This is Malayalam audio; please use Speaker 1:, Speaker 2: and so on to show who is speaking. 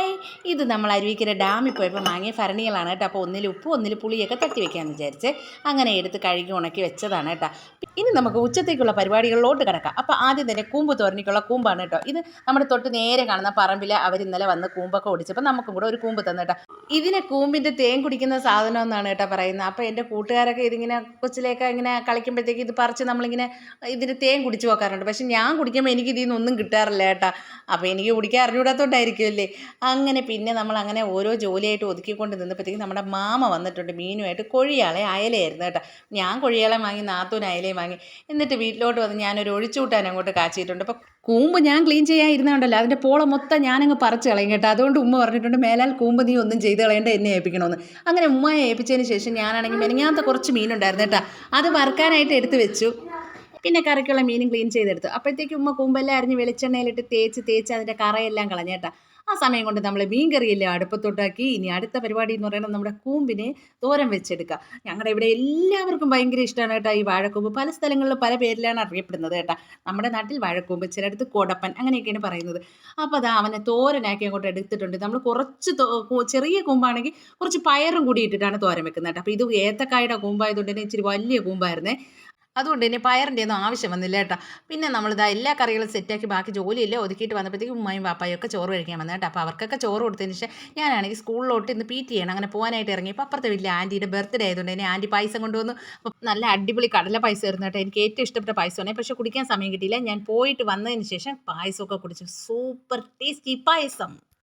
Speaker 1: ഹായ്, ഇത് നമ്മൾ അരുവിക്കര ഡാമിൽ പോയപ്പോൾ വാങ്ങിയ ഭരണികളാണ് കേട്ടോ. അപ്പോൾ ഒന്നിൽ ഉപ്പ് ഒന്നിൽ പുളിയൊക്കെ തട്ടി വെക്കാമെന്ന് വിചാരിച്ച് അങ്ങനെ എടുത്ത് കഴുകി ഉണക്കി വെച്ചതാണ് കേട്ടോ. ഇനി നമുക്ക് ഉച്ചത്തേക്കുള്ള പരിപാടികളിലോട്ട് കിടക്കാം. അപ്പോൾ ആദ്യം തന്നെ കൂമ്പ് തോരനിക്കുള്ള കൂമ്പാണ് കേട്ടോ. ഇത് നമ്മുടെ തൊട്ട് നേരെ കാണുന്ന പറമ്പിൽ അവർ ഇന്നലെ വന്ന് കൂമ്പൊക്കെ ഒടിച്ചപ്പോൾ നമുക്കും കൂടെ ഒരു കൂമ്പ് തന്നു കേട്ടോ. ഇതിനെ കൂമ്പിൻ്റെ തേൻ കുടിക്കുന്ന സാധനം എന്നാണ് കേട്ടോ പറയുന്നത്. അപ്പോൾ എൻ്റെ കൂട്ടുകാരൊക്കെ ഇതിങ്ങനെ കൊച്ചിലേക്ക് ഇങ്ങനെ കളിക്കുമ്പോഴത്തേക്ക് ഇത് പറിച്ച് നമ്മളിങ്ങനെ ഇതിന് തേൻ കുടിച്ച് നോക്കാറുണ്ട്. പക്ഷെ ഞാൻ കുടിക്കുമ്പോൾ എനിക്ക് ഇതിൽ നിന്നൊന്നും കിട്ടാറില്ല കേട്ടോ. അപ്പോൾ എനിക്ക് കുടിക്കാൻ അറിഞ്ഞൂടാത്തോണ്ടായിരിക്കും അല്ലേ. അങ്ങനെ പിന്നെ നമ്മൾ അങ്ങനെ ഓരോ ജോലിയായിട്ട് ഒതുക്കിക്കൊണ്ട് നിന്നപ്പോഴത്തേക്കും നമ്മുടെ മാമ വന്നിട്ടുണ്ട് മീനുമായിട്ട്. കൊഴിയാളെ അയലയായിരുന്നു കേട്ടോ. ഞാൻ കൊഴിയാളെ വാങ്ങി, നാത്തൂന് അയലയും വാങ്ങി. എന്നിട്ട് വീട്ടിലോട്ട് വന്ന് ഞാനൊരു ഒഴിച്ചുകൂട്ടാൻ അങ്ങോട്ട് കാച്ചിട്ടുണ്ട്. അപ്പോൾ കൂമ്പ് ഞാൻ ക്ലീൻ ചെയ്യാൻ ഇരുന്നുണ്ടല്ലോ, അതിൻ്റെ പോളം മൊത്തം ഞാനങ്ങ് പറിച്ച് കളയും കേട്ടോ. അതുകൊണ്ട് ഉമ്മ പറഞ്ഞിട്ടുണ്ട് മേലാൽ കൂമ്പ് നീ ഒന്നും ചെയ്ത് കളയേണ്ട, എന്നെ ഏൽപ്പിക്കണമെന്ന്. അങ്ങനെ ഉമ്മയെ ഏൽപ്പിച്ചതിന് ശേഷം ഞാനാണെങ്കിൽ മെനങ്ങാത്ത കുറച്ച് മീനുണ്ടായിരുന്നു കേട്ടോ. അത് വറുക്കാനായിട്ട് എടുത്ത് വെച്ചു. പിന്നെ കറിക്കുള്ള മീനും ക്ലീൻ ചെയ്തെടുത്തു. അപ്പോഴത്തേക്ക് ഉമ്മ കൂമ്പെല്ലാം അരിഞ്ഞ് വെളിച്ചെണ്ണയിലിട്ട് തേച്ച് അതിൻ്റെ കറയെല്ലാം കളഞ്ഞേട്ടാ. ആ സമയം കൊണ്ട് നമ്മൾ മീൻ കറിയെല്ലാം അടുപ്പത്തോട്ടാക്കി. ഇനി അടുത്ത പരിപാടി എന്ന് പറയുന്നത് നമ്മുടെ കൂമ്പിനെ തോരൻ വെച്ചെടുക്കുക. ഞങ്ങളുടെ ഇവിടെ എല്ലാവർക്കും ഭയങ്കര ഇഷ്ടമാണ് കേട്ടോ ഈ വാഴക്കൂമ്പ്. പല സ്ഥലങ്ങളിലും പല പേരിലാണ് അറിയപ്പെടുന്നത് കേട്ടോ. നമ്മുടെ നാട്ടിൽ വാഴക്കൂമ്പ്, ചിലയിടത്ത് കോടപ്പൻ, അങ്ങനെയൊക്കെയാണ് പറയുന്നത്. അപ്പോൾ അതാ അവനെ തോരനാക്കി അങ്ങോട്ട് എടുത്തിട്ടുണ്ട്. നമ്മൾ കുറച്ച് ചെറിയ കൂമ്പാണെങ്കിൽ കുറച്ച് പയറും കൂടി ഇട്ടിട്ടാണ് തോരൻ വെക്കുന്നത് കേട്ടോ. അപ്പോൾ ഇത് ഏത്തക്കായുടെ കൂമ്പായതുകൊണ്ട് തന്നെ ഇച്ചിരി വലിയ കൂമ്പായിരുന്നേ. അതുകൊണ്ട് തന്നെ പയറിൻ്റെ ഒന്നും ആവശ്യം വന്നില്ല കേട്ടോ. പിന്നെ നമ്മളിതാ എല്ലാ കറികളും സെറ്റാക്കി ബാക്കി ജോലിയെല്ലാം ഒതുക്കിയിട്ട് വന്നപ്പോഴത്തേക്കും ഉമ്മയും പാപ്പായും ഒക്കെ ചോറ് കഴിക്കാൻ വന്നു കേട്ടോ. അപ്പോൾ അവർക്കൊക്കെ ചോറ് കൊടുത്തതിന് ശേഷം ഞാനാണെങ്കിൽ സ്കൂളിലോട്ട് ഇന്ന് PT ചെയ്യണം. അങ്ങനെ പോകാനായിട്ട് ഇറങ്ങിയപ്പോൾ അപ്പുറത്തെ വീട്ടിലെ ആൻറ്റീൻ്റെ ബർത്ത്ഡേ ആയതുകൊണ്ട് തന്നെ ആൻറ്റി പായസം കൊണ്ടുവന്നു. അപ്പോൾ നല്ല അടിപൊളി കടല പായസം ആയിരുന്നു കേട്ടോ. എനിക്ക് ഏറ്റവും ഇഷ്ടപ്പെട്ട പായസമാണ്. പക്ഷേ കുടിക്കാൻ സമയം കിട്ടിയില്ല. ഞാൻ പോയിട്ട് വന്നതിന് ശേഷം പായസമൊക്കെ കുടിച്ചു. സൂപ്പർ ടേസ്റ്റി പായസം.